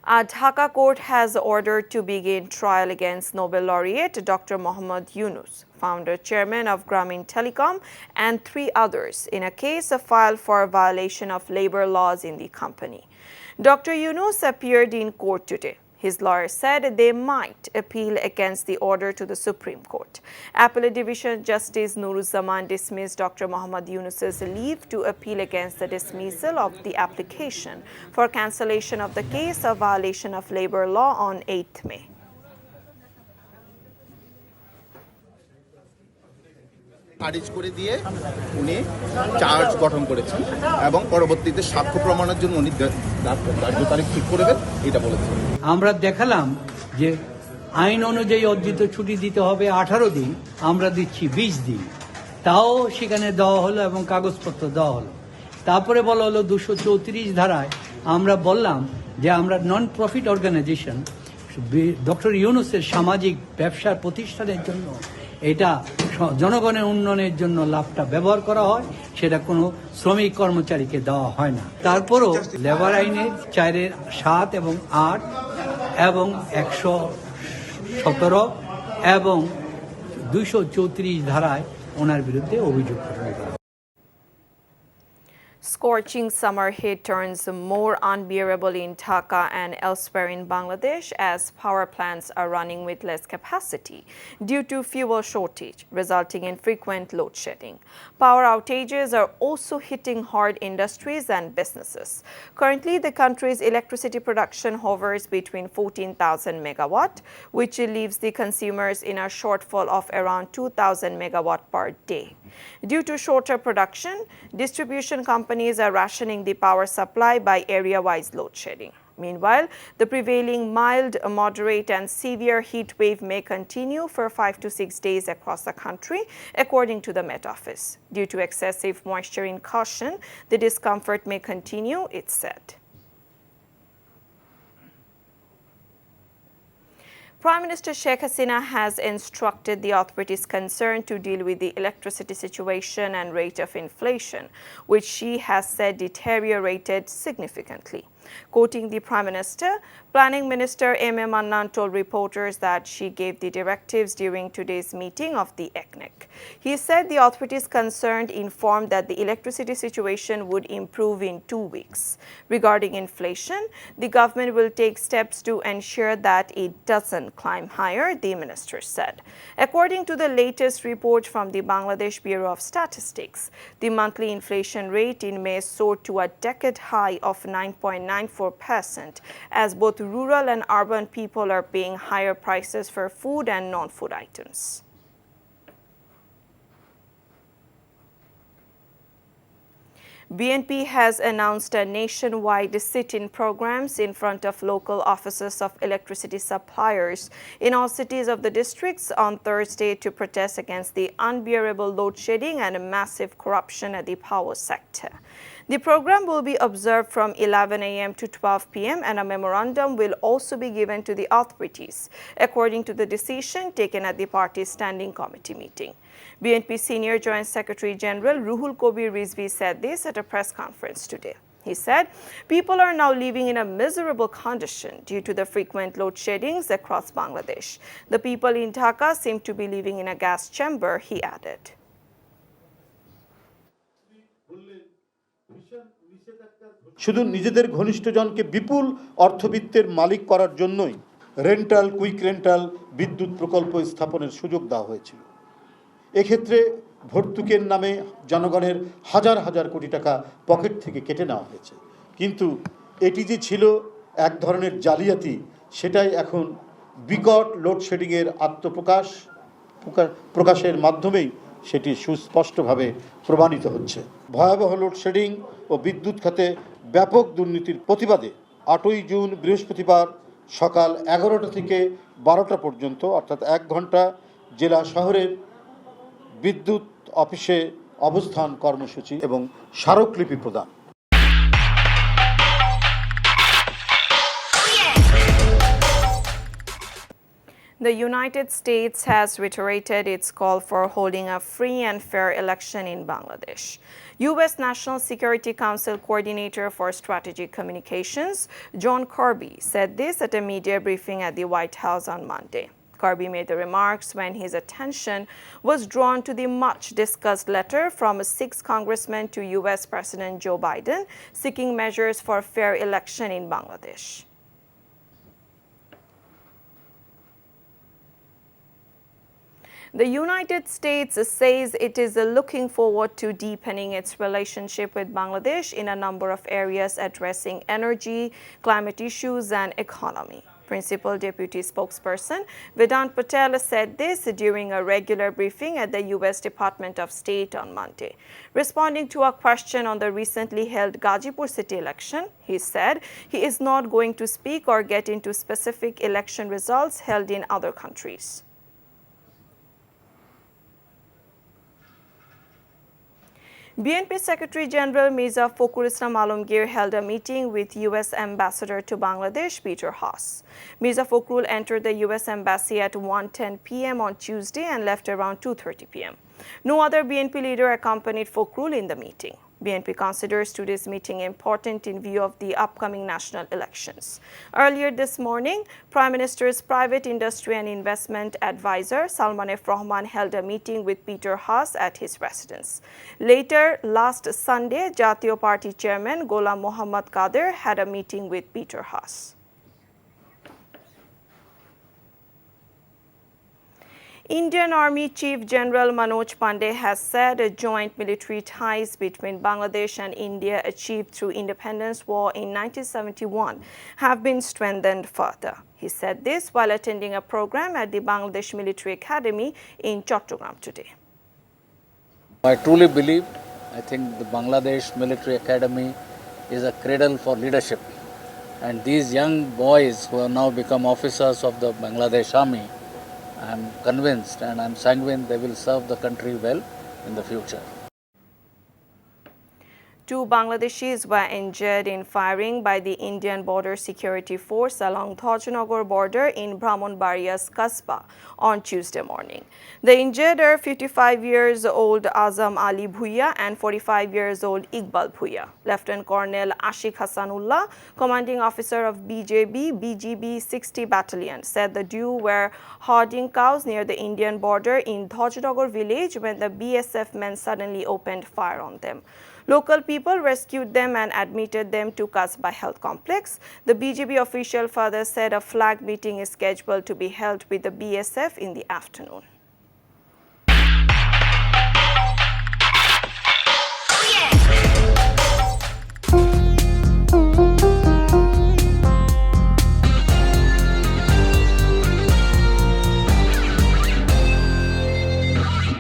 A Dhaka court has ordered to begin trial against Nobel laureate Dr. Mohammad Yunus, founder chairman of Grameen Telecom, and 3 others in a case filed for violation of labor laws in the company. Dr. Yunus appeared in court today. His lawyer said they might appeal against the order to the Supreme Court. Appellate Division Justice Nuruzzaman dismissed Dr. Mohammad Yunus's leave to appeal against the dismissal of the application for cancellation of the case of violation of labor law on 8th May. খারিজ করে দিয়ে উনি charge গঠন করেছেন এবং পরবর্তীতে সাক্ষ্য প্রমাণের জন্য উনি ধার্য তারিখ ঠিক করবেন এটা বলেছেন। আমরা দেখালাম যে আইন অনুযায়ী অর্জিত ছুটি দিতে হবে 18 দিন, আমরা দিচ্ছি 20 দিন, তাও সেখানে দেওয়া হলো এবং কাগজপত্র দেওয়া হলো। তারপরে বলা হলো 234 ধারায় আমরা বললাম যে আমরা নন প্রফিট অর্গানাইজেশন ডক্টর ইউনুসের সামাজিক ব্যবসার প্রতিষ্ঠানের জন্য এটা জনগণের উন্নয়নের জন্য লাভটা ব্যবহার করা হয়, সেটা কোনো শ্রমিক কর্মচারীকে দেওয়া হয় না। তারপরও লেবার আইনের 4-7 এবং 8 এবং 117 এবং 234 ধারায় ওনার বিরুদ্ধে অভিযোগ করা হয়। Scorching summer heat turns more unbearable in Dhaka and elsewhere in Bangladesh as power plants are running with less capacity due to fuel shortage, resulting in frequent load shedding. Power outages are also hitting hard industries and businesses. Currently, the country's electricity production hovers between 14,000 megawatt, which leaves the consumers in a shortfall of around 2,000 megawatt per day. Due to shorter production, distribution companies are rationing the power supply by area-wise load shedding. Meanwhile, the prevailing mild, moderate and severe heat wave may continue for 5 to 6 days across the country, according to the Met Office. Due to excessive moisture in caution, the discomfort may continue, it said. Prime Minister Sheikh Hasina has instructed the authorities concerned to deal with the electricity situation and rate of inflation, which she has said deteriorated significantly. Quoting the Prime Minister, Planning Minister M.A. Mannan told reporters that she gave the directives during today's meeting of the ECNEC. He said the authorities concerned informed that the electricity situation would improve in 2 weeks. Regarding inflation, the government will take steps to ensure that it doesn't climb higher, the minister said. According to the latest report from the Bangladesh Bureau of Statistics, the monthly inflation rate in May soared to a decade high of 9.94%, as both rural and urban people are paying higher prices for food and non-food items. BNP has announced a nationwide sit-in programs in front of local offices of electricity suppliers in all cities of the districts on Thursday to protest against the unbearable load shedding and massive corruption at the power sector. The program will be observed from 11 a.m. to 12 p.m. and a memorandum will also be given to the authorities, according to the decision taken at the party's standing committee meeting. BNP Senior Joint Secretary General Ruhul Kobir Rizvi said this at a press conference today. He said, people are now living in a miserable condition due to the frequent load sheddings across Bangladesh. The people in Dhaka seem to be living in a gas chamber, he added. শুধু নিজেদের ঘনিষ্ঠজনকে বিপুল অর্থবিত্তের মালিক করার জন্যই rental quick rental বিদ্যুৎ প্রকল্প স্থাপনের সুযোগ দেওয়া হয়েছিল। এক্ষেত্রে ভর্তুকের নামে জনগণের হাজার হাজার কোটি টাকা পকেট থেকে কেটে নেওয়া হয়েছে, কিন্তু এটি যে ছিল এক ধরনের জালিয়াতি, সেটাই এখন বিকট লোডশেডিংয়ের প্রকাশের মাধ্যমেই সেটি সুস্পষ্টভাবে প্রমাণিত হচ্ছে। ভয়াবহ লোডশেডিং ও বিদ্যুৎ খাতে ব্যাপক দুর্নীতির প্রতিবাদে 8ই জুন বৃহস্পতিবার সকাল 11টা থেকে 12টা পর্যন্ত অর্থাৎ 1 ঘন্টা জেলা শহরের বিদ্যুৎ অফিসে অবস্থান কর্মসূচি এবং স্মারকলিপি প্রদান। The United States has reiterated its call for holding a free and fair election in Bangladesh. U.S. National Security Council Coordinator for Strategic Communications, John Kirby, said this at a media briefing at the White House on Monday. Kirby made the remarks when his attention was drawn to the much-discussed letter from 6 congressmen to U.S. President Joe Biden seeking measures for a fair election in Bangladesh. The United States says it is looking forward to deepening its relationship with Bangladesh in a number of areas addressing energy, climate issues, and economy. Principal Deputy Spokesperson Vedant Patel said this during a regular briefing at the U.S. Department of State on Monday. Responding to a question on the recently held Gazipur city election, he said he is not going to speak or get into specific election results held in other countries. BNP Secretary General Mirza Fakhrul Islam Alamgir held a meeting with U.S. Ambassador to Bangladesh, Peter Haas. Mirza Fakhrul entered the U.S. Embassy at 1:10 p.m. on Tuesday and left around 2:30 p.m. No other BNP leader accompanied Fakhrul in the meeting. BNP considers today's meeting important in view of the upcoming national elections. Earlier this morning, Prime Minister's private industry and investment advisor Salman F. Rahman held a meeting with Peter Haas at his residence. Later, last Sunday, Jatiyo Party Chairman Gholam Mohammad Qadir had a meeting with Peter Haas. Indian Army Chief General Manoj Pandey has said joint military ties between Bangladesh and India achieved through independence war in 1971 have been strengthened further. He said this while attending a program at the Bangladesh Military Academy in Chattogram today. I truly believe, I think the Bangladesh Military Academy is a cradle for leadership. And these young boys who have now become officers of the Bangladesh Army, I am convinced and I am sanguine they will serve the country well in the future. 2 Bangladeshis were injured in firing by the Indian Border Security Force along Dhajnagar border in Brahmanbaria's Kasbah on Tuesday morning. The injured are 55 years old Azam Ali Bhuiya and 45 years old Iqbal Bhuiya. Lieutenant Colonel Ashik Hassanullah, commanding officer of BGB 60 Battalion, said the duo were herding cows near the Indian border in Dhajnagar village when the BSF men suddenly opened fire on them. Local people rescued them and admitted them to Kasbah Health Complex. The BGB official further said a flag meeting is scheduled to be held with the BSF in the afternoon.